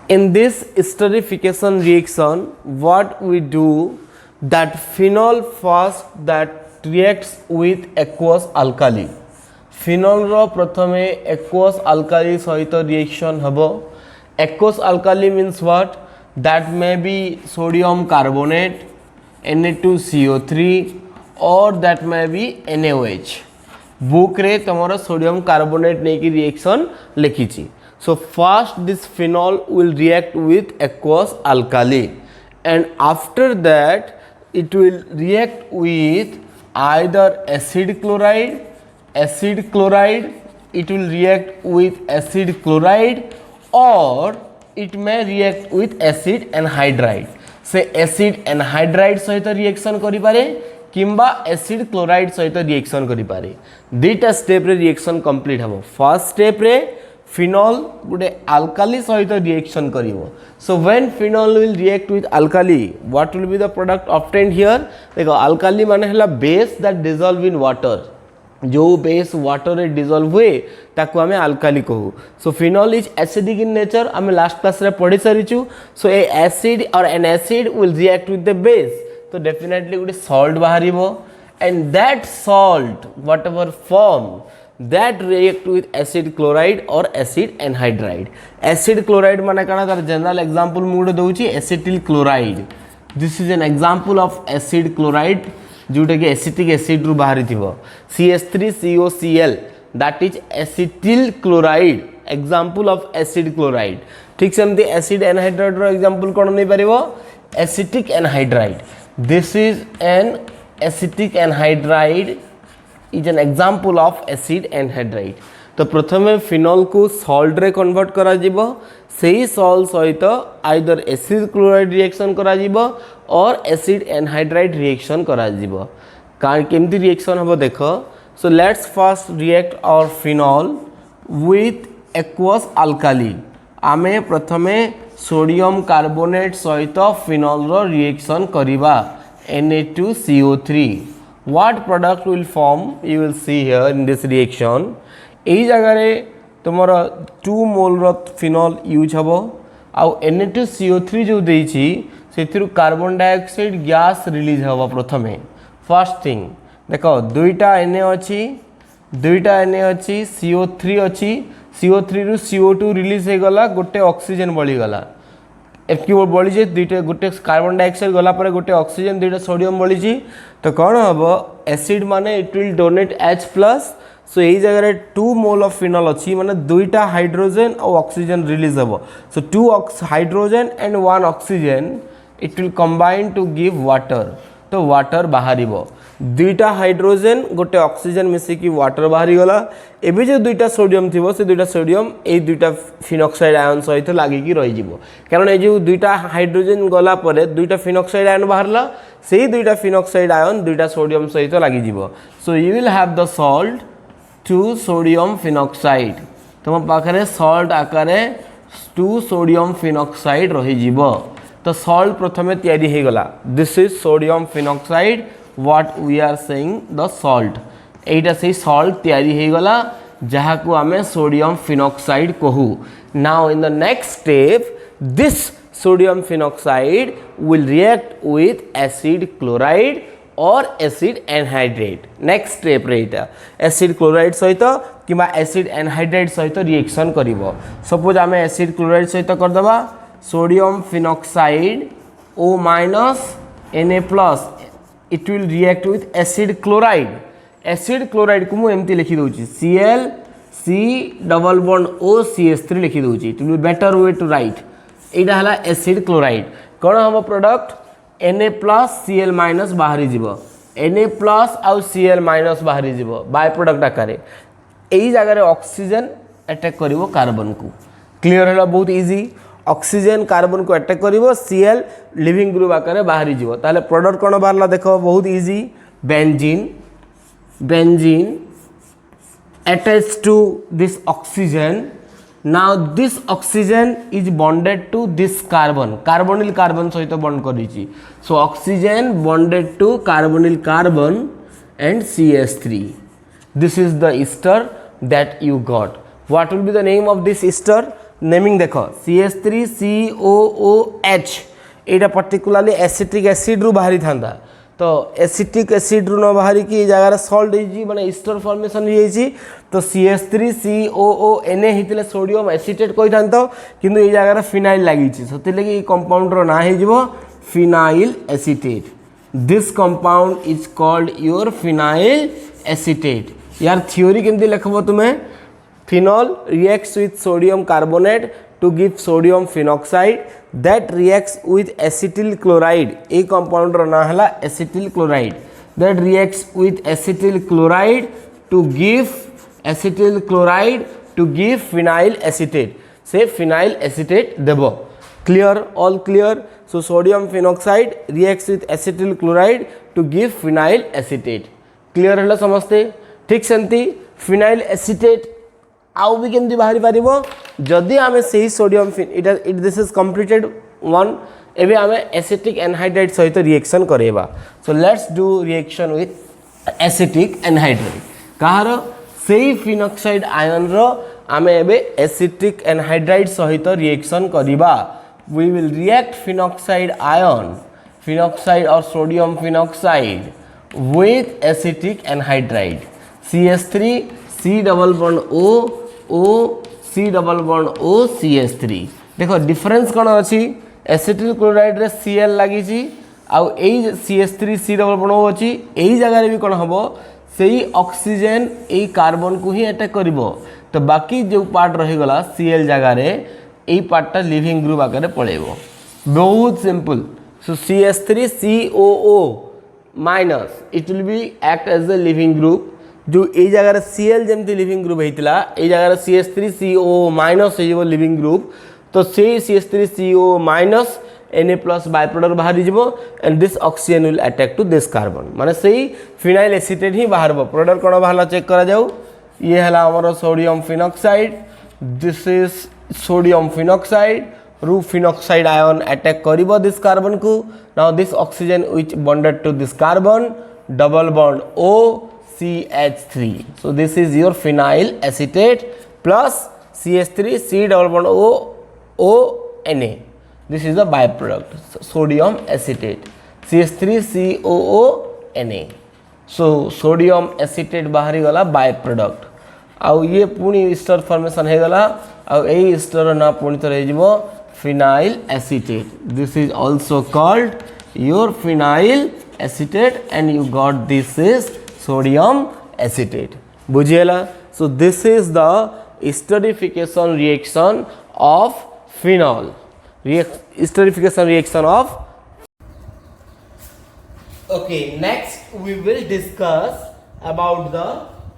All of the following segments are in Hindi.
In this esterification reaction, what we do, that phenol first that reacts with aqueous alkali. Phenol ro prathame aqueous alkali सहित reaction हबो. Aqueous alkali means what? That may be sodium carbonate, Na2CO3, or that may be NaOH. Book रे तमरो सोडियम कार्बोनेट नहीं की रिएक्शन लिखी छी. So first this phenol will react with aqueous alkali, and after that it will react with either acid chloride, it will react with acid chloride, or it may react with acid anhydride. से acid anhydride सहित रिएक्शन करि पारे किंबा एसिड क्लोराइड सहित रिएक्शन करि पारे. दुईटा स्टेप रे रिएक्शन कंप्लीट हबो. फर्स्ट स्टेप रे फिनॉल गुटे अल्काली सहित रिएक्शन करिवो. So when phenol will react with alkali, what will be the product obtained here? देखो अल्काली माने हला base that dissolve in water. जो बेस वाटर रे डिसॉल्व हुए ताको हमें अल्काली कहू. So phenol is acidic in nature. हमें लास्ट क्लास रे पढ़ी सारिछु. सो ए एसिड और an acid will react with the base. तो डेफिनेटली गोटे सॉल्ट बाहरिबो, and that salt whatever form that react with acid chloride और एसिड एनहाइड्राइड. एसिड क्लोराइड माने काना तार जनरल एग्जांपल मु गोटे दउची acetyl chloride. This is an example of acid chloride जोटा कि एसिटिक एसिड रु बाहरी थिबो. CH3COCl that is acetyl chloride, example of acid chloride. ठीक सेमती एसिड एनहाइड्राइड रो एग्जांपल कोन नै परिबो? Acetic anhydride. This is an acetic anhydride is an example of acid anhydride. तो प्रथमे फिनॉल को सॉल्ट रे कन्वर्ट करा जिवो. सेही सॉल्ट सहित आइदर एसिड क्लोराइड रिएक्शन करा जिवो और एसिड एनहाइड्राइड रिएक्शन करा जिवो. केमती रिएक्शन हबो देखो. So let's first react our phenol with aqueous alkali. आमे प्रथमे सोडियम कार्बोनेट सहित फिनॉल रो रिएक्शन करिबा Na2CO3. What product will form? You will see here in this reaction. एही जगह रे तुमरो 2 मोल रो फिनॉल यूज हबो. आउ Na2CO3 जो देइछि सेथिरु कार्बन डाइऑक्साइड गैस रिलीज हबो. प्रथमे फर्स्ट थिंग देखो दुईटा Na अछि, CO3 अछि. CO3 रु CO2 रिलीज हे गला, गोटे ऑक्सीजन बळी गला. एफकी बळी जे दुईटा गोटे कार्बन डाइऑक्साइड गला पर गोटे ऑक्सीजन दुईटा सोडियम बळी जी. तो कोन हबो? एसिड माने इट विल डोनेट H+. सो एही जगह रे 2 मोल ऑफ फिनॉल अछि माने दुईटा हाइड्रोजन और ऑक्सीजन रिलीज हबो. So 2 hydrogen and 1 oxygen it will combine to give water. तो वाटर बाहरिबो. दुईटा हाइड्रोजन गोटे ऑक्सीजन मिसी की वाटर बाहरी गला. एबे जो दुईटा सोडियम थिबो से दुईटा सोडियम ए दुईटा फिनॉक्साइड आयन सहित लागि की रहि जिवो. कारण ए जो दुईटा हाइड्रोजन गला परे दुईटा फिनॉक्साइड आयन बाहरला, सेही दुईटा फिनॉक्साइड आयन दुईटा सोडियम सहित लागि जिवो. So you will have the salt 2 sodium phenoxide. तुम पाखरे सॉल्ट आकारे 2 सोडियम फिनॉक्साइड रहि जिवो. तो सॉल्ट प्रथमे तयारी हे गला. This is sodium phenoxide. What we are saying the salt. एटा से सॉल्ट तैयारी हे गला जहा को हमें सोडियम फिनॉक्साइड कहू. Now in the next step this sodium phenoxide will react with acid chloride और एसिड एनहाइड्रेट. नेक्स्ट स्टेप रे एटा एसिड क्लोराइड सहित किबा एसिड एनहाइड्रेट सहित रिएक्शन करिवो. सपोज हमें एसिड क्लोराइड सहित कर दबा sodium phenoxide O- Na+. it will react with acid chloride. acid chloride को मु एमती लिखि दोची Cl C double bond O CH3 लिखि दोची. it will be better way to write. एटा हला acid chloride. कोन हम प्रोडक्ट Na+ Cl- बाहरी जीवो. Na+ आउ Cl- बाहरी जीवो बाय प्रोडक्ट आकारे. एही जगह रे ऑक्सीजन अटैक करिवो कार्बन को. क्लियर हला? बहुत इजी. ऑक्सीजन कार्बन को अटैक करिवो, Cl लिविंग ग्रुप आकारे बाहरी जीवो. ताले प्रोडक्ट कोन बाहरला देखो बहुत easy. Benzene attached to this oxygen. Now this oxygen is bonded to this carbon. Carbonyl carbon सहित bond करिछि. So oxygen bonded to carbonyl carbon and CH3. This is the ester that you got. What will be the name of this ester? Naming देख CH3COOH एटा पर्टिकुलाली एसिटिक एसिड रु बाहरी था तो एसिटिक एसिड रु न बाहरी की जगह सल्ट माने ईस्टर फॉर्मेशन तो CH3COONA होते सोडियम एसिटेट कही था किंतु ये जगह फिनाइल लगी से कंपाउंडर ना हो phenyl acetate this compound is called your phenyl acetate यार थ्योरी केमती लिखब तुम्हें phenol reacts with sodium carbonate to give sodium phenoxide that reacts with acetyl chloride a compound ro na hala acetyl chloride that reacts with acetyl chloride to give phenyl acetate say phenyl acetate debo clear all clear so sodium phenoxide reacts with acetyl chloride to give phenyl acetate clear hela samaste ठीक सेंती phenyl acetate आउ भी केमती बाहरी पारिबो जदि आमे सही sodium it this is completed one एबे आमे एसिटिक एनहाइड्राइड सहित रिएक्शन करेबा so let's do reaction with acetic anhydride कहार सही फिनॉक्साइड आयन रो आमे एबे एसिटिक एनहाइड्राइड सहित रिएक्शन करिबा we will react phenoxide ion phenoxide और sodium phenoxide with acetic anhydride CH3 C double bond O C double bond O CH3 देखो डिफरेंस कौन अच्छी एसिटिल क्लोराइड रे Cl लगी आउ CH3 C double bond O अच्छी यही जगह भी कौन हम से ऑक्सीजन यही कार्बन को ही अटैक करिवो तो बाकी जो पार्ट रहीगला Cl जगह रे यही पार्टा लिविंग ग्रुप आकार पड़ेबो बहुत simple so CH3 COO minus it will be act as a leaving group जो ये जगह Cl जमती लिविंग ग्रुप होता ये जगह CH3CO माइनस हो लिविंग ग्रुप तो से CH3CO minus Na plus by product बाहर and this oxygen will attack to this carbon माने सही फिनाइल एसिटेट ही बाहर प्रोडक्ट कौन बाहर चेक करा जाऊ ये है आमर sodium phenoxide this is sodium phenoxide रू फिनॉक्साइड आयन अटैक करिवो दिस कार्बन को now this oxygen which bonded to this carbon double bond O CH3 so this is your phenyl acetate plus CH3 C double bond O Na this is the byproduct sodium acetate CH3 COO Na so sodium acetate बाहरी गला byproduct आउ ये पुणी ईस्टर फॉर्मेशन है गला आउ यही ईस्टर ना पुणी तो रह जीवो phenyl acetate this is also called your phenyl acetate and you got this is sodium acetate बुझेला so this is the esterification reaction of phenol esterification reaction of okay next we will discuss about the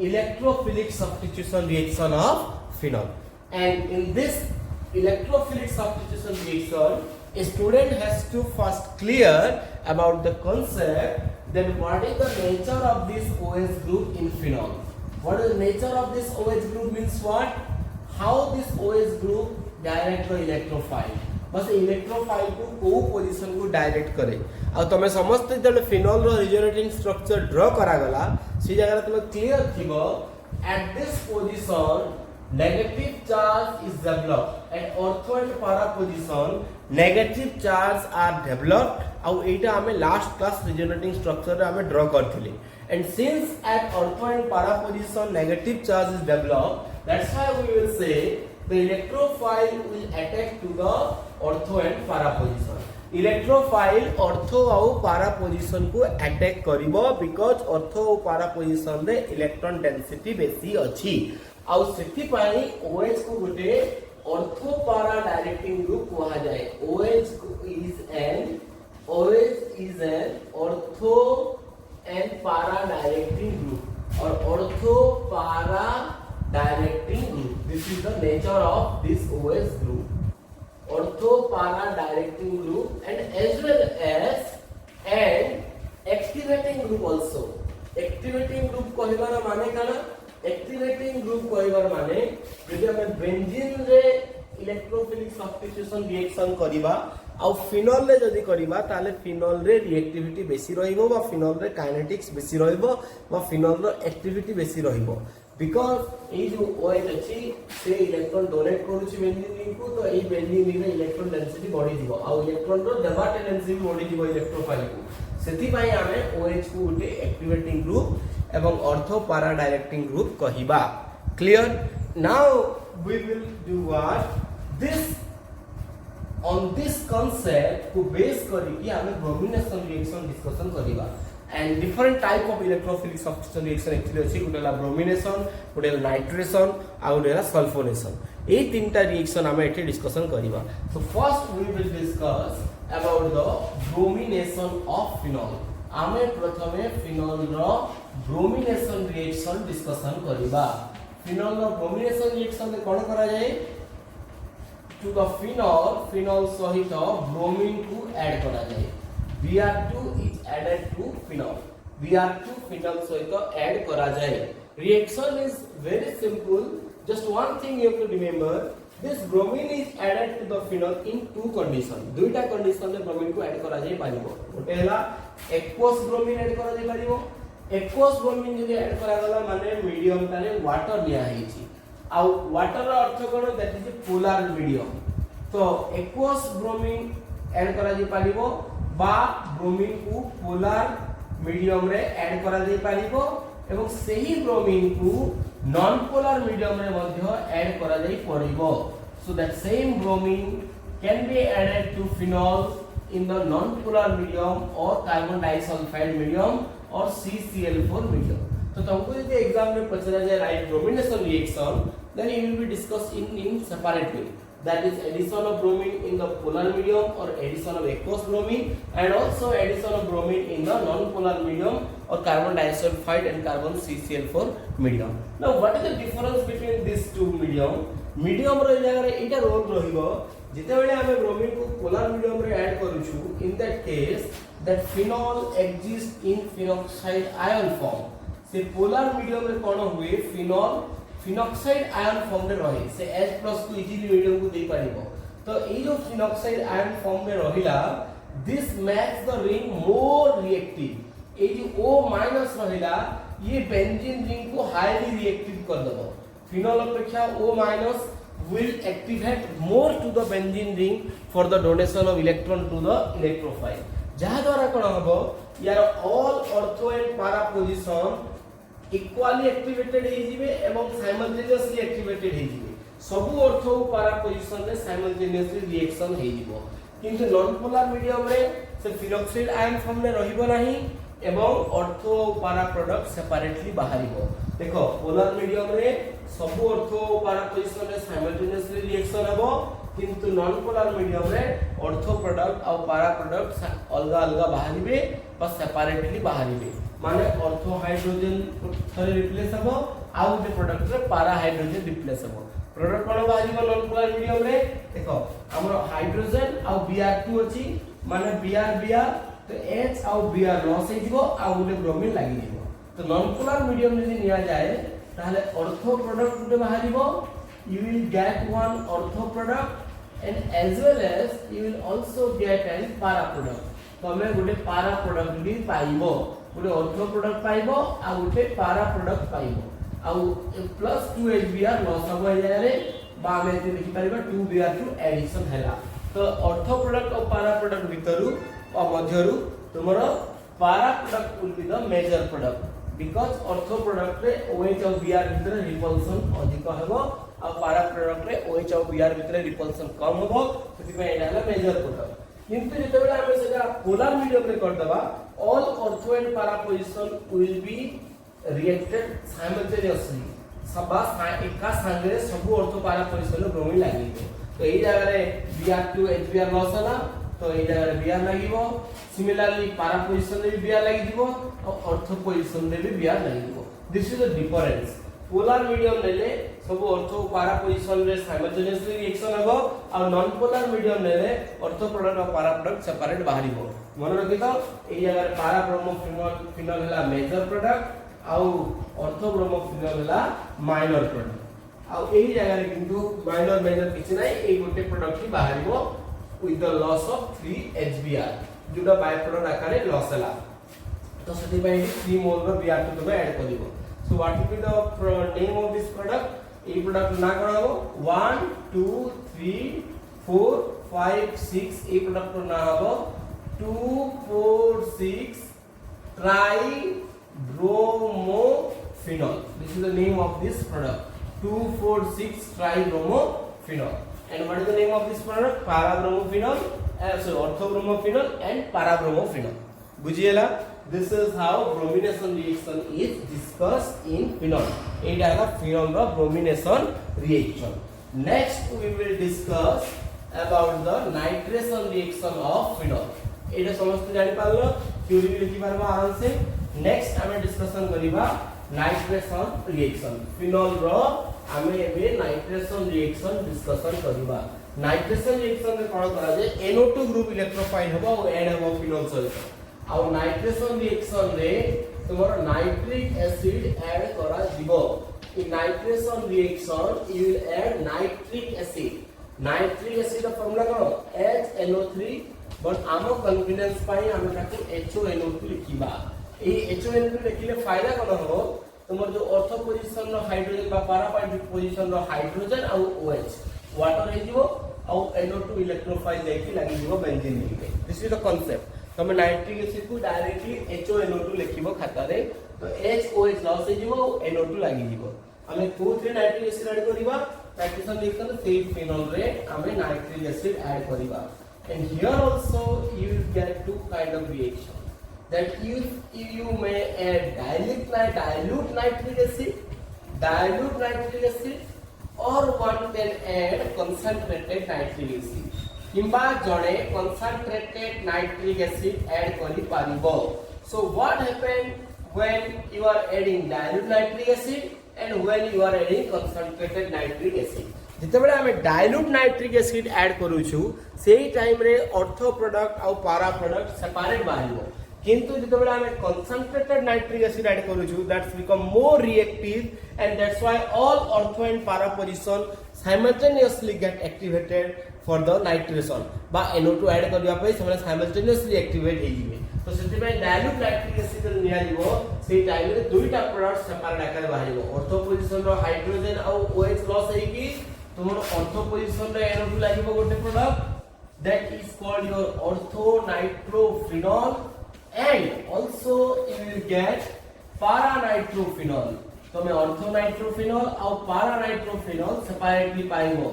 electrophilic substitution reaction of phenol and in this electrophilic substitution reaction a student has to first clear about the concept then what is the nature of this OH group in phenol what is the nature of this OH group means what how this OH group direct the electrophile बस इलेक्ट्रोफाइल को पोजीशन को डायरेक्ट करे आ तमे समझते जब फिनॉल रो रिजोनेटिंग स्ट्रक्चर ड्रा करा गला सी जगह तमे क्लियर थिबो at this position negative charge is developed at ortho and para position negative charge are developed ଆଉ एटा हमें लास्ट क्लास रिजोनेटिंग स्ट्रक्चर रे हमें ड्रा करथिले and since at ortho and para position negative charge is developed that's why we will say the electrophile will attack to the ortho and para position electrophile ortho ଆଉ para position को attack करिवो because ortho और para position रे इलेक्ट्रॉन डेंसिटी बेसी अछि आउ सेथि पाई OH को गुटे ऑर्थो पारा डायरेक्टिंग ग्रुप कहा जाए OH is an ortho and para directing group और ortho para directing group this is the nature of this OH group ortho para directing group and as well as and activating group also activating group कहबार माने काना एक्टिवेटिंग ग्रुप कहबार माने जदि हम बेंजीन रे इलेक्ट्रोफिलिक सब्स्टिट्यूशन रिएक्शन करिबा आ फिनॉल रे जदि करिबा ताले फिनॉल रे रिएक्टिविटी बेसी रहिबो बा फिनॉल रे काइनेटिक्स बेसी रहिबो बा फिनॉल रो एक्टिविटी बेसी रहिबो बिकॉज ये जो OH अछि से इलेक्ट्रॉन डोनेट करूछि बेंजीन रिंग को तो ये बेंजीन रिंग रे इलेक्ट्रॉन डेंसिटी बढ़ी दिबो आ इलेक्ट्रॉन रो देबा टेंडेंसी भी बढ़ी दिबो इलेक्ट्रोफाइल को सेति पई आमे OH को उटे एक्टिवेटिंग ग्रुप एवं ऑर्थो पैरा डायरेक्टिंग ग्रुप कहिबा clear now we will do what this on this concept को बेस करी कि हमें ब्रोमिनेशन रिएक्शन डिस्कशन करिबा and different type of electrophilic substitution reaction actually अछि गुटेला ब्रोमिनेशन गुटेला नाइट्रेशन आ गुटेला सल्फोनेशन ए तीनटा रिएक्शन हमें एठी डिस्कशन करिबा so first we will discuss about the bromination of phenol आमे प्रथमे फिनॉल रो ब्रोमिनेशन रिएक्शन डिस्कशन करिबा फिनॉल रो ब्रोमिनेशन रिएक्शन में कोन करा जाय to the phenol सहित ब्रोमीन को ऐड करा जाए Br2 is added to phenol Br2 phenol सहित ऐड करा जाए reaction is very simple just one thing you have to remember this bromine is added to the phenol in two condition दुईटा condition में ब्रोमीन को ऐड करा जाए पारिबो गोटे हला aqueous bromine ऐड करा जाए पारिबो aqueous bromine जदी ऐड करा गला माने मीडियम तारे वाटर लिया हेची आ वाटर रो अर्थ कोन दैट इज पोलर मीडियम तो एक्वस ब्रोमीन ऐड करा जे पालिबो बा ब्रोमीन को पोलर मीडियम रे ऐड करा जे पालिबो एवं सही ब्रोमीन को नॉन पोलर मीडियम रे मध्ये ऐड करा जे पड़िबो so that same bromine can be added to phenol in the non polar medium और कार्बन डाइसल्फाइड मीडियम और CCl4 मीडियम तो तुमको यदि एग्जाम में पूछा जाए right bromination reaction then it will be discussed in separate way that is addition of bromine in the polar medium or addition of aqueous bromine and also addition of bromine in the non polar medium or carbon disulfide and carbon CCl4 medium now what is the difference between these two medium रो जगह रे एटा रोल रहिबो जेते बेले हमें ब्रोमीन को पोलर मीडियम रे add करूछु in that case that phenol exists in phenoxide ion form से पोलर मीडियम रे कोन हुए फिनॉल फिनॉक्साइड आयन फॉर्म में रही से H+ को इजीली मीडियम को दे पारिबो तो ए जो फिनॉक्साइड आयन फॉर्म में रहिला this makes the ring more reactive ए जो O- रहिला ये बेंजीन रिंग को हाईली रिएक्टिव कर देबो फिनॉल अपेक्षा O- will activate more to the benzene ring for the donation of electron to the electrophile जहा द्वारा कोन हबो यार all ortho and para position equally activated हे जिवे एवं साइमल्टेनियसली एक्टिवेटेड हे जिवे सब ऑर्थो पैरा पोजीशन रे साइमल्टेनियसली रिएक्शन हे जिवो किंतु नॉन पोलर मीडियम रे से फिनॉक्साइड आयन फॉर्म रे रहिबो नाही एवं ऑर्थो पैरा प्रोडक्ट सेपरेटली बाहरिबो देखो पोलर मीडियम रे सब ऑर्थो पैरा पोजीशन रे साइमल्टेनियसली रिएक्शन हबो किंतु नॉन पोलर मीडियम रे ऑर्थो प्रोडक्ट और पैरा प्रोडक्ट अलग अलग बाहरिबे बस सेपरेटली बाहरिबे माने ऑर्थो हाइड्रोजन थरे रिप्लेस हबो आ उटे प्रोडक्ट रे पैरा हाइड्रोजन रिप्लेस हबो प्रोडक्ट कोन बाहरिबो नॉन पोलर मीडियम रे देखो हमरो हाइड्रोजन आ Br2 अछि माने Br तो H आ Br लॉस हे जिवो आ उटे ब्रोमीन लागि जिवो तो नॉन पोलर मीडियम रे निया जाए ताले ऑर्थो प्रोडक्ट उटे बाहरिबो you will get one ortho product and as well as you will also get an para product तमे गुटे para product भी पाइबो गुटे ortho product पाइबो आ गुटे para product पाइबो आ प्लस 2 HBr लॉस हबो जारे बा में जे देखि परिबा 2Br2 एडिशन हैला तो ortho product और para product भितरु और मध्यरु तुमरो para product will be the major product because ortho product रे OH और Br भितर रिपल्सन अधिक हबो और पैरा प्रोडक्ट रे OH और Br भितर रिपल्सन कम होबो सेति पे एटा हला मेजर प्रोडक्ट किंतु जेते बेला हमें सेटा पोलर मीडियम रे कर दबा all ortho and para position will be reacted simultaneously सबा एका संगे सब ऑर्थो पैरा पोजीशन रे ब्रोमीन लागिबो तो एई जगह रे Br2 HBr लॉस हला तो एई जगह रे Br लागिबो सिमिलरली पैरा पोजीशन रे भी Br लागि दिबो और ऑर्थो पोजीशन रे भी Br लागि दिबो this is the difference polar medium लेले सब ऑर्थो पैरा पोजीशन रे साइमल्टेनियसली रिएक्शन हबो और नॉन पोलर मीडियम लेले ऑर्थो प्रोडक्ट और पैरा प्रोडक्ट सेपरेट बाहरिबो मन रखि तो एई जगह पैरा ब्रोमो फिनॉल हला मेजर प्रोडक्ट और ऑर्थो ब्रोमो फिनॉल हला माइनर प्रोडक्ट और एई जगह रे किंतु माइनर मेजर किछ नै एई गोटे प्रोडक्ट ही बाहरिबो with the loss of 3 HBr जोटा बाय प्रोडक्ट आकारे लॉस हला तो सेति पई 3 मोल रो Br2 तमे ऐड करिवो So what will be the name of this product? A product na kona hobo 1 2 3 4 5 6 A product na hobo 2 4 6 tribromophenols. This is the name of this product, 2,4,6 tribromophenols. And what is the name of this product? Parabromophenol, orthobromophenol and parabromophenol. बुझिएला? This is how bromination reaction is discussed in phenol. एटा है phenol row bromination reaction. Next we will discuss about the nitration reaction of phenol. एटा समस्त जानि पारलो, थ्योरी भी लिखि पारबा आराम से. नेक्स्ट हमें डिस्कशन करिबा नाइट्रेशन रिएक्शन. फिनोल रो हमें एबे नाइट्रेशन रिएक्शन डिस्कशन करिबा. नाइट्रेशन रिएक्शन में कोन करा जे NO2 ग्रुप इलेक्ट्रोफाइल हबो और ऐड हबो फिनोल सहित. और नाइट्रेशन रिएक्शन रे तमरो नाइट्रिक एसिड ऐड करा दिबो. In nitration reaction you will add nitric acid. Nitric acid रो फार्मूला कोन HNO3, बट आमो कन्वीनियंस पाई हमें ताको HONO2 लिखिबा. ए HONO2 लिखिले फायदा कोन हो? तुमर जो ऑर्थो पोजीशन रो हाइड्रोजन बा पैरापाइटिक पोजीशन रो हाइड्रोजन और OH वाटर हे जीवो और NO2 इलेक्ट्रोफाइल जाई लागि जीवो बेंजीन मिलबे. This is the concept. तमे नाइट्रिक एसिड को डायरेक्टली HONO2 लिखिबो खाता रे तो HOH लॉस हे जीवो NO2 लागि जीवो. हमें 2,3 नाइट्रिक एसिड ऐड करिबा. नाइट्रेशन रिएक्शन से फिनोल रे हमें नाइट्रिक एसिड ऐड करिबा. And here also you will get two kind of reaction. That you may add dilute nitric acid, or one can add concentrated nitric acid. किंबा जड़े concentrated nitric acid add करी पारिबो. So what happen when you are adding dilute nitric acid and when you are adding concentrated nitric acid? जितेबेले आमे डाइल्यूट नाइट्रिक एसिड ऐड करूछु सेही टाइम रे ऑर्थो प्रोडक्ट और पारा प्रोडक्ट सेपरेट बाहिबो. किंतु जितेबेले आमे कंसंट्रेटेड नाइट्रिक एसिड ऐड करूछु that's become more reactive and that's why all ortho and para position simultaneously get activated for the nitration बा NO2 ऐड करबा पे ସେମାନେ साइमल्टेनियसली एक्टिवेट हे जिवे. तो सेतिबे डाइल्यूट नाइट्रिक एसिड निया जिवो सेही टाइम रे दुईटा प्रोडक्ट सेपरेट आकार बाहिबो. ऑर्थो पोजीशन रो हाइड्रोजन और OH लॉस हे कि तुम्हारा ऑर्थो पोजीशन रे NO2 लागिबो गोटे product that is called your ortho nitrophenol and also you will get para nitrophenol. तमे ऑर्थो नाइट्रोफिनॉल और पारा नाइट्रोफिनॉल सेपरेटली पाइबो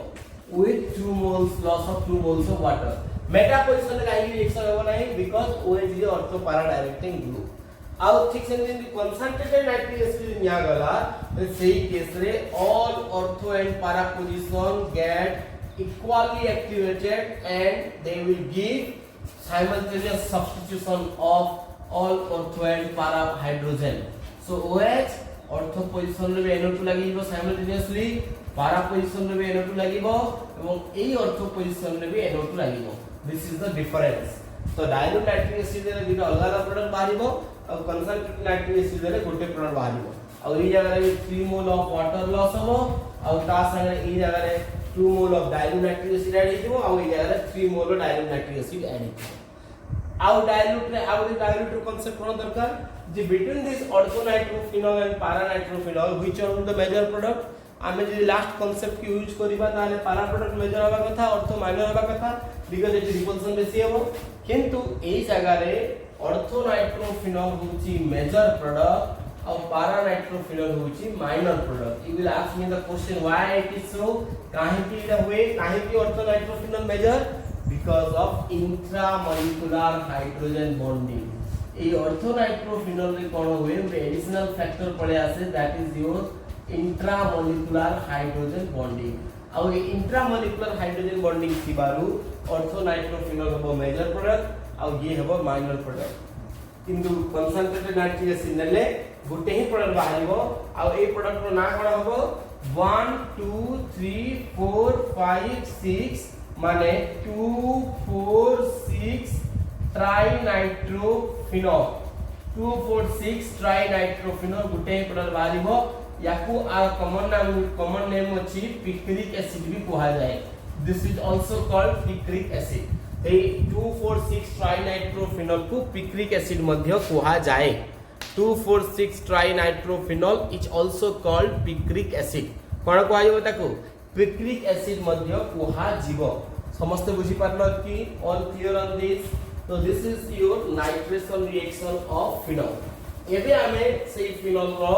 with 2 moles loss of 2 moles of water. Meta position रे काई रिएक्शन होबो नाही because OH is ortho para directing group. आउ ठीक से कंसंट्रेटेड नाइट्रिक एसिड निया गला तो सेही केस रे all ortho and para position get equally activated and they will give simultaneous substitution of all ortho and para hydrogen. So OH ortho position रे NO2 लागिबो simultaneously, para position रे NO2 लागिबो एवं एई ortho position रे NO2 लागिबो. This is the difference. So dilute nitric acid रे दुटा अलग अलग प्रोडक्ट बाहिबो और concentrated nitric acid रे गोटे प्रोडक्ट बाहिबो. और ई जगह रे 3 मोल ऑफ वाटर लॉस होबो और ता संगे ई जगह रे 2 mole of dilute nitric acid add हेतिबो और ई जगह रे 3 mole of dilute nitric acid add हेतिबो. आउ डाइल्यूट रे डाइल्यूट कांसेप्ट कोन दरकार जे between this ortho nitrophenol and para nitrophenol which are the major product. आमे जे लास्ट कांसेप्ट की यूज करिबा ताले पारा प्रोडक्ट मेजर होबा कथा ऑर्थो माइनर होबा कथा बिकॉज़ इट रिपल्सन बेसी हेबो. किंतु एई जगह रे ऑर्थो नाइट्रोफिनॉल होची मेजर प्रोडक्ट और पारा नाइट्रोफिनॉल होची minor product. You will ask me the question why it is so. काहे कि इटा हुए काहे कि ortho nitrophenol major because of intramolecular hydrogen bonding. ए ऑर्थो नाइट्रोफिनॉल रे कोन होए एडिशनल फैक्टर पड़े आसे that is your intramolecular hydrogen bonding. और ये इंट्रामोलिकुलर हाइड्रोजन बॉन्डिंग थिबारु ऑर्थो नाइट्रोफिनॉल हबो मेजर प्रोडक्ट और ये हबो माइनर प्रोडक्ट. किंतु कंसंट्रेटेड नाइट्रिक एसिड नेले गुटे ही प्रोडक्ट बाहरिबो और ए प्रोडक्ट रो ना कोन हबो 1 2 3 4 5 6 माने 2 4 6 ट्राइनाइट्रोफिनॉल 2 4 6 ट्राइनाइट्रोफिनॉल गुटे प्रोडक्ट बाहरिबो. याकू आ कॉमन नेम अछि पिक्रिक एसिड भी कहा जाए. This is also called picric acid. ए 2 4 6 ट्राइनाइट्रोफिनॉल को पिक्रिक एसिड मध्य कहा जाए. 2,4,6 trinitrophenol is also called picric acid कोन को आइबो ताको पिक्रिक एसिड मध्य कुहा जीव समस्त बुझी पारल कि ऑल क्लियर ऑन दिस तो this is your nitration reaction of phenol एबे हमें से फिनॉल रो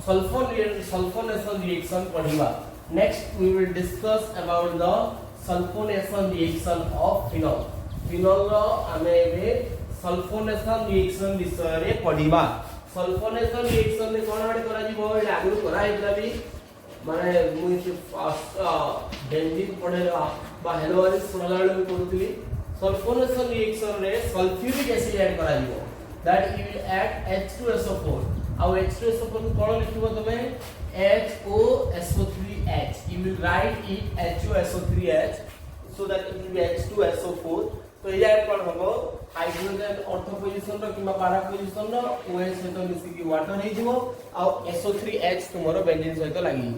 सल्फोनेशन रिएक्शन पढिबा next we will discuss about the sulphonation reaction of phenol phenol रो हमें एबे सल्फोनेशन रिएक्शन विषय रे पढिबा सल्फोनेशन रिएक्शन ने कोन आडे करा जीवो एला आगु करा हेतला भी माने मुई फास्ट बेंजीन पढेला बा हेलोअरिस पढला बेले पढुतली सल्फोनेशन रिएक्शन रे सल्फ्यूरिक एसिड ऐड करा जीवो that you will add H2SO4 ଆଉ H2SO4 को कोन लिखिबो तमे HOSO3H you will write it HOSO3H so that it will be H2SO4 तो या कोन होबो हाइड्रोजन ऑर्थो पोजीशन रो किबा पारा पोजीशन रो OH सहित मिसी की वाटर हे जिवो आ SO3H तुमरो बेंजीन सहित लागि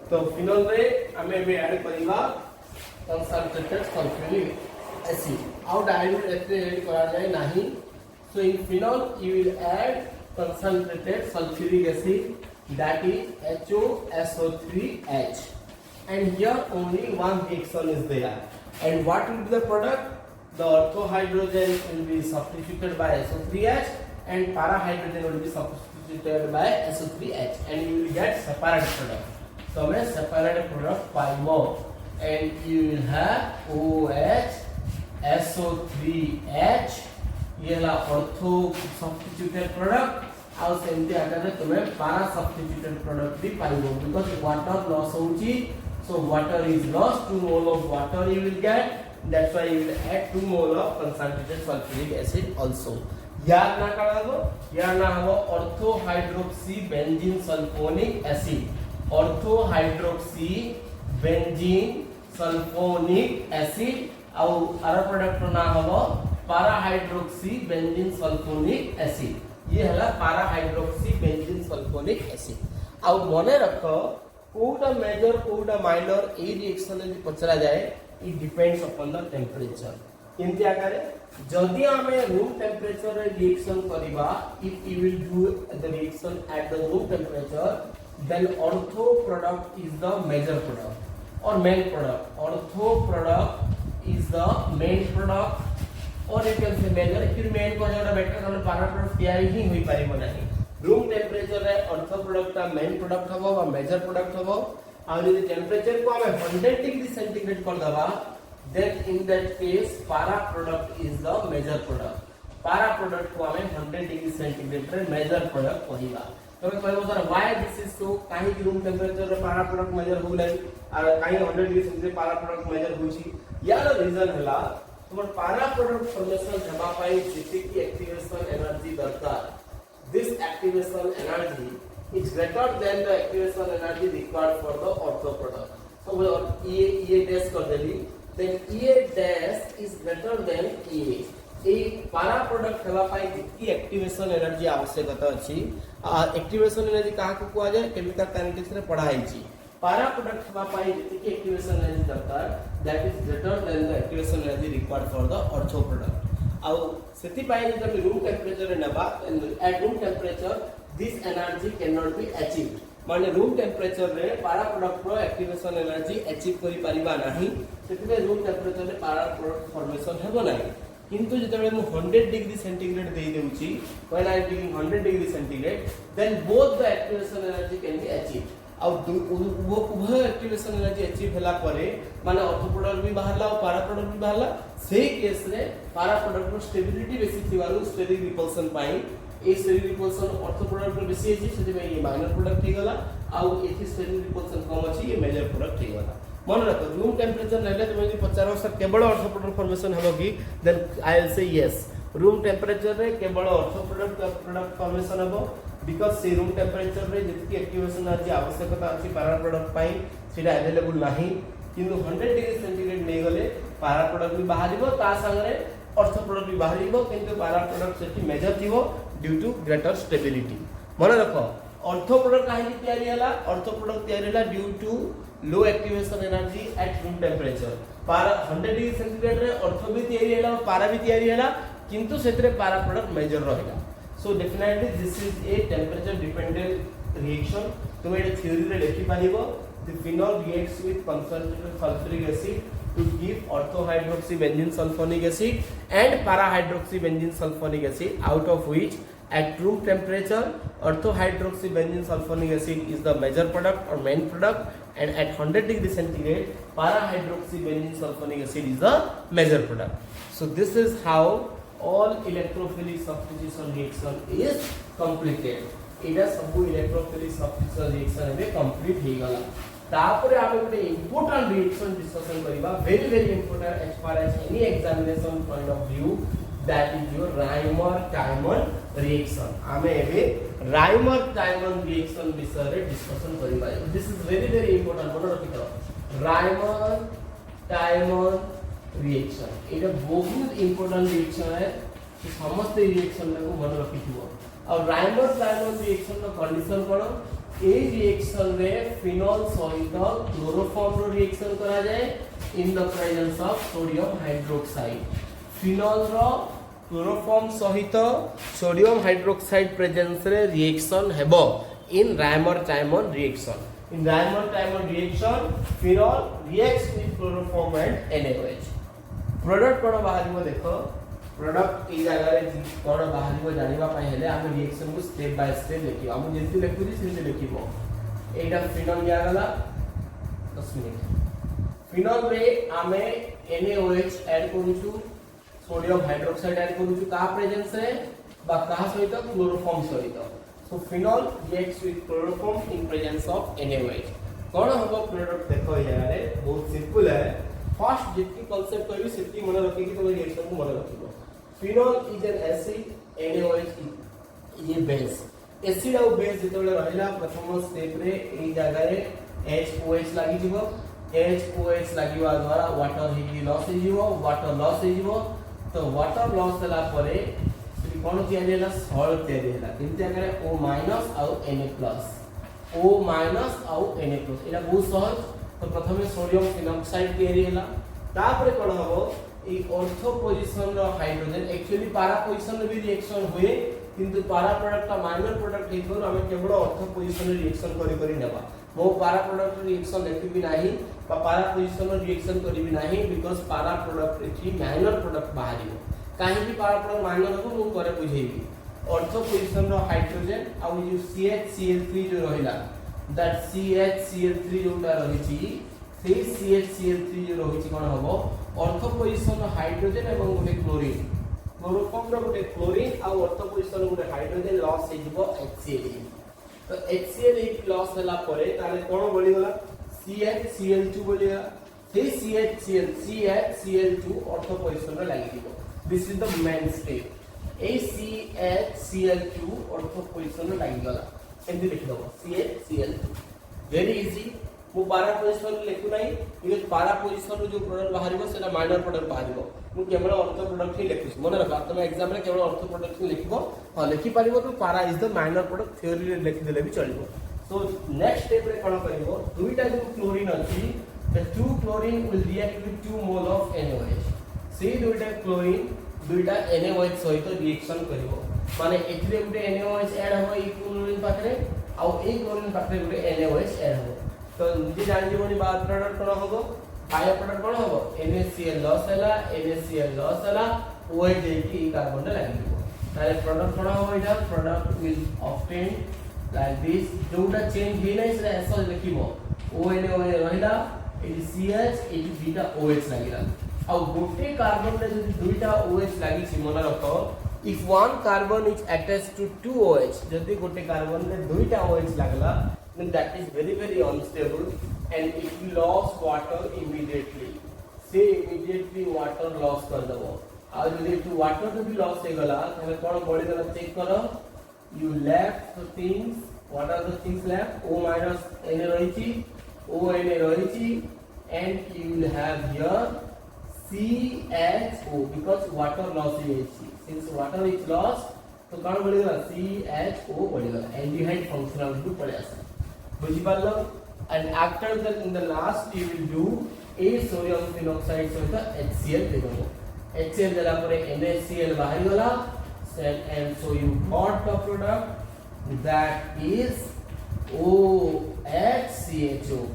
तो फिनॉल रे हमें भी ऐड करिवा कंसंट्रेटेड सल्फ्यूरिक एसिड आउ डाइल्यूट एथे ऐड करा जाय नाही so in phenol you will add concentrated sulfuric acid that is HOSO3H and here only one reaction is there and what will be the product the ortho hydrogen will be substituted by SO3H and para hydrogen will be substituted by SO3H and you will get separate product so मैं separate product पाइबो and you will have OH SO3H ये ला ऑर्थो सब्स्टिट्यूटेड प्रोडक्ट आउ सेमती आकर तुमे पारा सब्स्टिट्यूटेड प्रोडक्ट भी पाइबो बिकॉज़ वाटर लॉस होची so water is loss 2 mole of water you will gate that's why you will add 2 mole of concentrated sulphuric acid also याद ना कराबो याद ना हबो ortho hydroxy benzene sulphonic acid ortho hydroxy benzene sulphonic acid आउ आर प्रोडक्ट ना हबो पारा हाइड्रोक्सी बेंजीन सल्फोनिक एसिड ये हला पारा हाइड्रोक्सी बेंजीन सल्फोनिक एसिड आउ मने रखो कोटा मेजर कोटा माइनर ए रिएक्शन यदि पचरा जाए it depends upon the temperature किंति आकारे जदि हमें रूम टेंपरेचर रे रिएक्शन करिबा if you will do the reaction at the room temperature then ortho product is the major product और main product ortho product is the main product और एक से मेजर एक्चुअली मेन को जोड़ा बेटर हम पारा प्रोडक्ट तैयारी ही होई पारिबो नाही रूम टेंपरेचर रे ऑर्थो प्रोडक्ट का मेन प्रोडक्ट हबो वा मेजर प्रोडक्ट हबो और यदि टेंपरेचर को हमें 100 डिग्री सेंटीग्रेड कर दबा then in that case para product is the major product para product को हमें 100 डिग्री सेंटीग्रेड रे मेजर प्रोडक्ट कहिबा तबे कहबो sir why this is so काहे कि रूम टेंपरेचर रे पारा प्रोडक्ट मेजर हो गलै और काहे 100 डिग्री सेंटीग्रेड पारा प्रोडक्ट मेजर होची यार रीजन हला तुम पारा प्रोडक्ट फॉर्मेशन हेबा पाई जेते की एक्टिवेशन एनर्जी दरकार this activation energy is greater than the activation energy required for the ortho product so ये डैश कर देली देन ये डैश इज ग्रेटर देन ये ए पारा प्रोडक्ट हेबा पाई जेती एक्टिवेशन एनर्जी आवश्यकता अछि एक्टिवेशन एनर्जी काहा को कुआ जाय केमिकल काइनेटिक्स रे पढ़ाई छी पारा प्रोडक्ट हेबा पाई जेती की एक्टिवेशन एनर्जी दरकार that is greater than the activation energy required for the ortho product आउ सेति पाई जब रूम टेंपरेचर रे नबा eight room temperature this energy can not be achieved माने रूम टेंपरेचर रे पारा प्रोडक्ट रो एक्टिवेशन एनर्जी अचीव करि परिबा नाही सेति रूम टेंपरेचर रे पारा प्रोडक्ट फॉर्मेशन हेबो नाही किंतु जतबे मु 100 डिग्री सेंटीग्रेड देई देउची when I am giving 100 degree centigrade then both the activation energy can be achieved आउ वो उभय एक्टिवेशन एनर्जी अचीव होला परे माने ऑर्थो प्रोडक्ट भी बाहरला और पारा प्रोडक्ट भी बाहरला सेही केस रे पारा प्रोडक्ट रो स्टेबिलिटी बेसी थिवारु स्टेरिक रिपल्सन पाई ए स्टेरिक रिपल्सन ऑर्थो प्रोडक्ट रो बेसी अछि सेति में ये माइनर प्रोडक्ट हे गला आउ एथि स्टेरिक रिपल्सन कम अछि ये मेजर प्रोडक्ट हे गला मन रखो रूम टेंपरेचर लेले तुम यदि 50 सर केवल ऑर्थो प्रोडक्ट फॉर्मेशन हेबो की then I will say yes room temperature रे केवल ऑर्थो प्रोडक्ट फॉर्मेशन हेबो बिकॉज़ से रूम टेंपरेचर रे जति एक्टिवेशन एनर्जी आवश्यकता अछि पारा प्रोडक्ट पाई सेटा अवेलेबल नाही किंतु 100 डिग्री सेंटीग्रेड नै गले पारा प्रोडक्ट भी बाहरिबो ता संगे ऑर्थो प्रोडक्ट भी बाहरिबो किंतु पारा प्रोडक्ट सेठी मेजर थिबो ड्यू टू ग्रेटर स्टेबिलिटी मन रखो ऑर्थो प्रोडक्ट काहे तयारी हला ऑर्थो प्रोडक्ट तयारी हला due to low activation energy at room temperature para 100 degree centigrade रे ऑर्थो भी तयारी हला पारा भी तयारी हला किंतु सेतरे पारा प्रोडक्ट मेजर रहला so definitely this is a temperature dependent reaction तुम ये थ्योरी रे लिखि पारिबो the phenol reacts with concentrated sulphuric acid to give orthohydroxybenzene sulfonic acid and para-hydroxybenzene sulfonic acid, out of which at room temperature orthohydroxybenzene sulfonic acid is the major product or main product, and at 100 degree centigrade para-hydroxybenzene sulfonic acid is the major product. So this is how all electrophilic substitution reaction is completed. एटा सब electrophilic substitution reaction में complete हो गला. तापर आमे गोटे इंपोर्टेंट रिएक्शन डिस्कशन करिबा, very very important as far as any examination point of view, that is your Reimer Tiemann reaction. आमे एबे राइमर-टाइमन रिएक्शन विषय रे डिस्कशन करिबा. This is very very important, मन रखितो. राइमर-टाइमन रिएक्शन एटा बहुत इंपोर्टेंट रिएक्शन है, कि समस्त रिएक्शन को मन रखिथिबो. और राइमर-टाइमन रिएक्शन रो कंडीशन कोन, ए रिएक्शन रे फिनॉल सहित क्लोरोफॉर्म रो रिएक्शन करा जाए in the presence of sodium hydroxide. Phenol रो क्लोरोफॉर्म सहित सोडियम हाइड्रोक्साइड प्रेजेंस रे रिएक्शन हेबो in Reimer Tiemann reaction. In Reimer Tiemann reaction phenol reacts with chloroform and NaOH. Product कोन बाहरिबो देखो. प्रोडक्ट ई जगह रे कोन बाहरिबो जानिबा पय हेले हम रिएक्शन को स्टेप बाय स्टेप लिखियो. हम जेति लिखुजी सेति लिखिबो. एटा फिनॉल गया गला 10 मिनिट. फिनॉल रे आमे NaOH ऐड करूछु, सोडियम हाइड्रोक्साइड ऐड करूछु का प्रेजेंस रे बा का सहित क्लोरोफॉर्म सहित. So phenol reacts with chloroform in presence of NaOH. कोन होबो प्रोडक्ट देखो ई जगह रे बहुत सिंपल है. फर्स्ट जितनी कांसेप्ट करी सेति मन रखि कि तुम रिएक्शन को मन रखिबो. Phenol is an acid, NaOH is a base. Acid और बेस जेतबेले रहिला प्रथम स्टेप रे एई जगह रे HOH लागि जिवो. HOH लागिवा द्वारा वाटर ही लॉस हो जिवो. वाटर लॉस हो जिवो तो वाटर लॉस होला परे कोन किया जेला सॉल्ट दे देला. किंतु अगर O- और Na+, O- और Na+, एटा बहुत सहज. तो प्रथमे सोडियम फिनॉक्साइड तयारी होला. तापरे कोन हबो ए ऑर्थो पोजीशन रो हाइड्रोजन एक्चुअली पारा पोजीशन रे भी रिएक्शन हुए, किंतु पारा प्रोडक्ट का माइनर प्रोडक्ट हेतु हम केवल ऑर्थो पोजीशन रे रिएक्शन करी नेबा. मो पारा प्रोडक्ट रिएक्शन लेखिबी नाही बा पारा पोजीशन रे रिएक्शन करिबी नाही, बिकॉज़ पारा प्रोडक्ट रे माइनर प्रोडक्ट बाहरिबो. काहे कि पारा प्रोडक्ट माइनर हो मो करे बुझेबी. ऑर्थो पोजीशन रो हाइड्रोजन आ जो CHCl3 जो रहिला, दैट CHCl3 जोटा रहिछि से CHCl3 जो रहिछि कोन हबो ऑर्थो पोजीशन हाइड्रोजन एवं गोटे क्लोरीन. क्लोरोफॉर्म रो गोटे क्लोरीन आ ऑर्थो पोजीशन गोटे हाइड्रोजन लॉस हे जिवो HCl. तो HCl लॉस होला परे ताले कोन बोली गला CHCl2 बोली गला. से CHCl2 ऑर्थो पोजीशन रे लागि जिवो. This is the main step. A CHCl2 ortho position रे लागि गला. एंदी लिख दो CHCl2. Very easy. मु पारा पोजीशन लिखु नाही, बिकॉज़ पारा पोजीशन जो प्रोडक्ट बाहरिबो सेटा माइनर प्रोडक्ट बाहरिबो. मु केवल ऑर्थो प्रोडक्ट ही लिखु. मन रखा तुम एग्जाम रे केवल ऑर्थो प्रोडक्ट ही लिखबो. हां लिखि पारिबो तो पारा is the minor product theory रे लिखि देले भी चलिबो. सो नेक्स्ट स्टेप रे कोन करिवो, दुईटा जो क्लोरीन अछि, the two chlorine will react with 2 mole of NaOH. से दुईटा क्लोरीन दुईटा NaOH सहित रिएक्शन करिवो. माने एथिरे गुटे NaOH ऐड हो ई क्लोरीन पाखरे आ ए क्लोरीन पाखरे गुटे NaOH ऐड हो. तो निजे जानि जीवनी बाय प्रोडक्ट कोन होबो, बाय प्रोडक्ट कोन होबो NaCl लॉस हैला, NaCl लॉस हैला, OH जेकी कार्बन रे लागि दिबो. तारे प्रोडक्ट कोन होबो, इटा product will obtain like this. जोटा चेंज हे नै से ऐसा लिखिबो ONA रहिला, eighty CH eighty beta OH लागिला. आ गोटे कार्बन रे जदि दुईटा OH लागि छि मन रखो, if one carbon is attached to two OH, जदि गोटे कार्बन रे दुईटा OH लागला, then that is very unstable and it will lose water immediately. Say immediately water loss कर दबो. आ जदि तो वाटर जदि लॉस हे गला तबे कोन बॉडी गला चेक करो. You left the things, what are the things left? O- Na रहिछि, ONA रहिछि, and you will have here CHO because water loss is. Since water is lost, तो कोन बॉडी गला CHO बॉडी गला. एल्डिहाइड फंक्शनल ग्रुप पड़े आसे. बुझी पारलो. And after that in the last you will do a sodium phenoxide सहित HCl देबो. HCl देला परे NaCl बाहरी गला, and so you got the product that is OHCHO,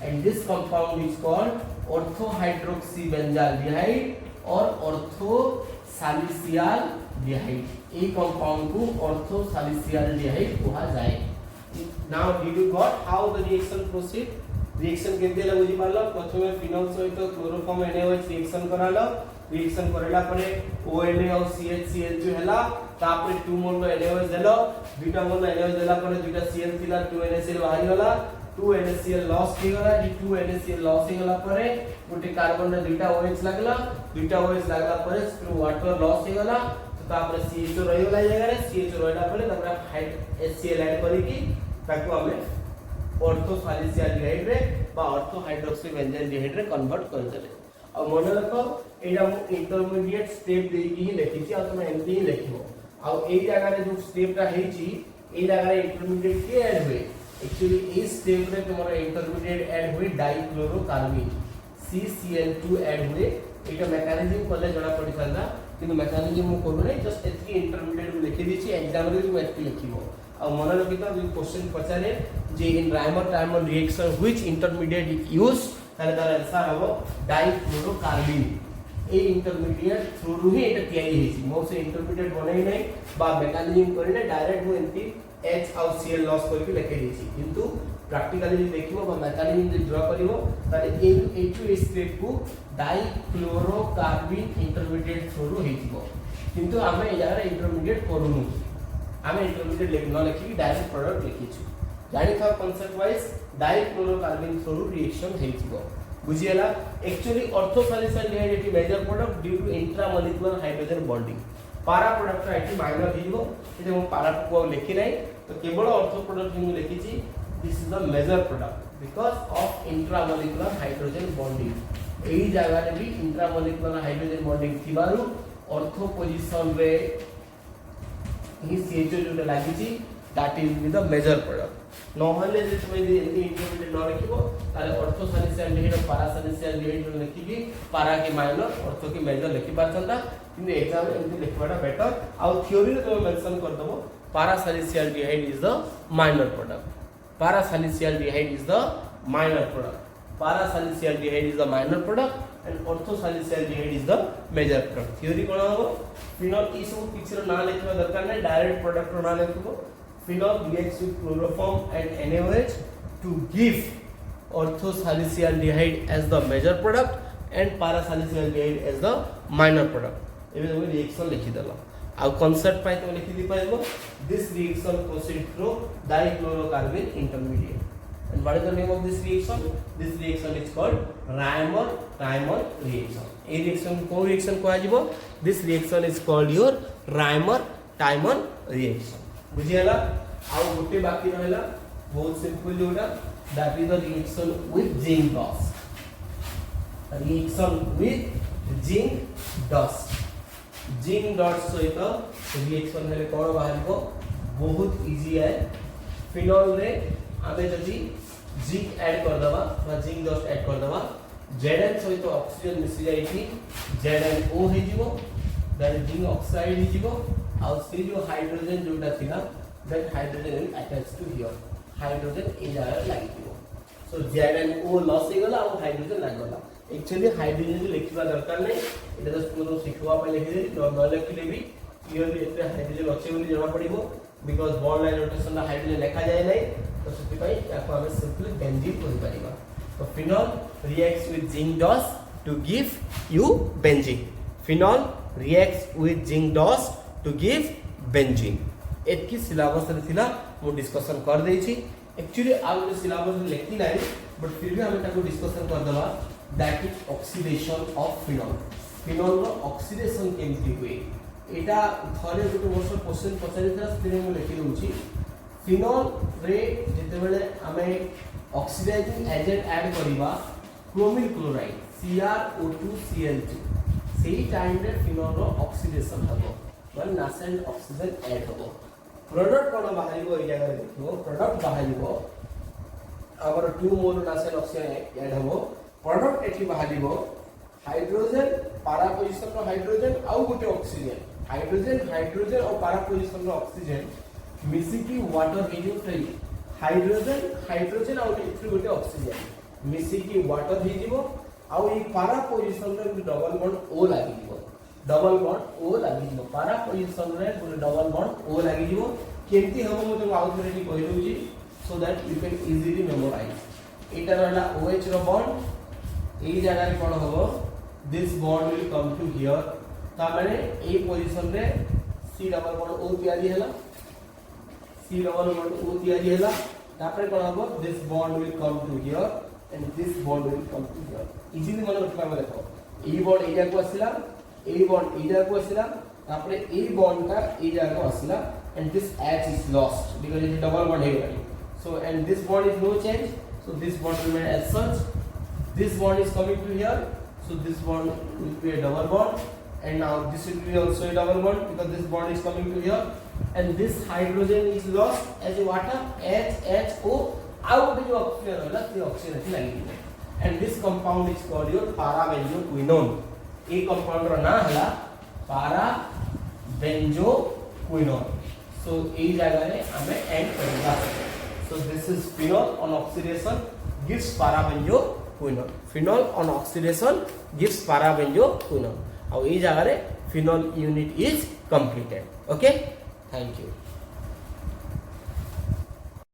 and this compound is called orthohydroxybenzaldehyde or orthosalicyldehyde. A compound को orthosalicyldehyde कहा जाए. Now did you got how the reaction proceed? Reaction केमते ला बुझी पारलो. प्रथमे फिनोल सहित क्लोरोफॉर्म NaOH रिएक्शन करालो. रिएक्शन करला परे ONA और CHCl2 हैला. तापरे 2 मोल NaOH देलो. 2 मोल NaOH देला परे 2 Cl थिला 2 NaCl बाहरी गला. 2 NaCl लॉस हो गला. 2 NaCl लॉस हो गला परे गोटे कार्बन रे 2 OH लागला. 2 OH लागला परे वाटर लॉस हो गला. तो तापरे CHO रही गला जगह रे. CHO रहला परे तापरे HCl ऐड करी की ताको हमें ऑर्थोसालिसिलडिहाइड रे बा ऑर्थोहाइड्रोक्सीबेंजाइलडिहाइड रे कन्वर्ट कर देले. अब मन रखो एडा मु इंटरमीडिएट स्टेप देकी ही लिखिची आ तुम एमती ही लिखिबो. आ एई जगह रे जो स्टेप रा हेची एई जगह रे इंटरमीडिएट के ऐड हुए. एक्चुअली ए स्टेप रे तुम्हारा इंटरमीडिएट ऐड हुए डाइक्लोरोकार्बन CCl2 ऐड हुए. एटा मैकेनिज्म पहले जणा पड़ी थांदा किंतु मैकेनिज्म मु करू नै. जस्ट एतकी इंटरमीडिएट मु लिखि दिछि. एग्जाम रे मु एतकी लिखिबो. अब मन रखितो जो क्वेश्चन पचारे जे in Reimer Tiemann reaction which intermediate is used ताले तार आंसर हबो डाइक्लोरोकार्बन. ए इंटरमीडिएट थ्रू रु ही एटा तयारी हेछि. मो से इंटरमीडिएट बनै नै बा मैकेनिज्म करि नै डायरेक्ट मु एंती H और Cl लॉस करके लिखि दिछि. किंतु प्रैक्टिकली जे देखिबो बा मैकेनिज्म जे ड्रा करिवो ताले ए टू ए स्टेप को डाइक्लोरोकार्बन इंटरमीडिएट थ्रू रु हेजिवो. किंतु हमें यार इंटरमीडिएट करूनु. हमें इंटरमीडिएट न लिखि डायरेक्ट प्रोडक्ट लिखिछु. जानि था concept wise dichlorocarbene through reaction हेजिवो. बुझियला. Actually orthosalicylaldehyde is major product due to intramolecular hydrogen bonding. Para product एटी माइनर हेजिवो. एते हम पारा को लिखि नै तो केवल ऑर्थो प्रोडक्ट हम लिखिछि. This is the major product because of intramolecular hydrogen bonding. एई जगह रे भी इंट्रामोलिकुलर हाइड्रोजन बॉन्डिंग थिबारु ऑर्थो पोजीशन रे ही CHO जो लागिछि that is the major product. नहले जे तुम यदि इंटरमीडिएट न लिखिबो ताले ऑर्थोसालिसिलडिहाइड और पैरासालिसिलडिहाइड लिखिबी पारा के माइनर ऑर्थो के मेजर लिखि पारछंदा. किंतु एग्जाम रे एमति लिखवाटा बेटर. आ थ्योरी रे तुम मेंशन कर दबो parasalicylaldehyde is the minor product. Parasalicylaldehyde is the minor product. Parasalicylaldehyde is the minor product and orthosalicyldehyde is the major product. Theory कोन हो फिनोल ई सब पिक्चर ना लिखवा दरकार नै. डायरेक्ट प्रोडक्ट ना लिखबो. Phenol reacts with chloroform and NaOH to give orthosalicyldehyde as the major product and parasalicyldehyde as the minor product. एबे हम रिएक्शन लिखि देला. आ कांसेप्ट पाइ तो लिखि दी पाइबो. This reaction proceeds through dichlorocarbon intermediate. And what is the name of this reaction? This reaction is called Reimer-Taimer reaction. A reaction को reaction को आजिबो. This reaction is called your Reimer-Taimer reaction. बुझियला. आउ गोटे बाकी रहला बहुत सिंपल जोडा that is the reaction with zinc dust. Reaction with zinc dust. Zinc dust सहित reaction हेले कोन बाहरिबो बहुत इजी है. फिनोल रे आमे जदी जिंक ऐड कर दबा बा जिंक डस्ट ऐड कर दबा Zn सहित ऑक्सीजन मिसि जाई थी ZnO हे जिवो दैट जिंक ऑक्साइड हे जिवो आ से जो हाइड्रोजन जोटा थिला that hydrogen will attach to here hydrogen ए जगह लागि दिवो. सो ZnO लॉस हे गला और हाइड्रोजन लाग गला. एक्चुअली हाइड्रोजन लिखिबा दरकार नै. एटा जस्ट पूरा सिखवा पे लिखि दे. न लिखले भी क्लियरली एते हाइड्रोजन अछि बोली जणा पड़िबो बिकॉज़ बॉन्ड लाइन रोटेशन ला हाइड्रोजन लिखा जाय नै. तो सेति पई याको हम सिंपली बेंजीन कहि परिबा. तो phenol reacts with zinc dust to give you benzene. Phenol reacts with zinc dust to give benzene. एतकी सिलेबस रे थिला मु डिस्कशन कर देई छी. एक्चुअली आ गोटे सिलेबस रे लिखि नै बट फिर भी हम ताको डिस्कशन कर दबा that is oxidation of phenol. Phenol रो ऑक्सीडेशन केमति हुए एटा थरे गोटे वर्ष क्वेश्चन पचारि था स्क्रीन में लिखि दउची. फिनोल रे जते बेले हमें ऑक्सीडाइजिंग एजेंट ऐड करिबा क्रोमिल क्लोराइड CrO2Cl2 सेही टाइम रे फिनोल रो ऑक्सीडेशन हबो वन नासेंट ऑक्सीजन ऐड हबो. प्रोडक्ट कोन बाहरिबो ए जगह रे देखो. प्रोडक्ट बाहरिबो हमर 2 मोल नासेंट ऑक्सीजन ऐड हबो. प्रोडक्ट एठी बाहरिबो हाइड्रोजन पारा पोजीशन रो हाइड्रोजन आउ गोटे ऑक्सीजन हाइड्रोजन और पारा पोजीशन रो ऑक्सीजन मिसिकी वाटर हेजो फ्री हाइड्रोजन और इथि गोटे ऑक्सीजन मिसिकी वाटर हेजिवो आउ ई पारा पोजीशन रे डबल बॉन्ड ओ लागि जिवो डबल बॉन्ड ओ लागि जिवो पारा पोजीशन रे गोटे डबल बॉन्ड ओ लागि जिवो केमती हम मते आउट रे कहि दउची so that you can easily memorise एटा रहला OH रो बॉन्ड एई जगह रे कोन होबो this bond will come to here ता माने ए पोजीशन रे C डबल बॉन्ड O तयारी हैला C डबल बॉन्ड O तयारी हैला तापर कोन होबो this bond will come to here and this bond will come to here easily मन रखबा में देखो ए बॉन्ड ए जगह को आसिला ए बॉन्ड ए जगह को आसिला तापर ए बॉन्ड का ए जगह को आसिला and this H is lost because it is double bond here so and this bond is no change so this bond remain as such this bond is coming to here so this bond will be a double bond and now this will be also a double bond because this bond is coming to here and this hydrogen is lost as a water HHO out of the oxygen होला the oxygen is लागि and this compound is called your para-benzoquinone a compound ro ना हला para-benzoquinone so ए जगह रे हमें एंड करबा so this is phenol on oxidation gives para-benzoquinone phenol on oxidation gives para-benzoquinone और ये जगह रे phenol unit is completed okay thank you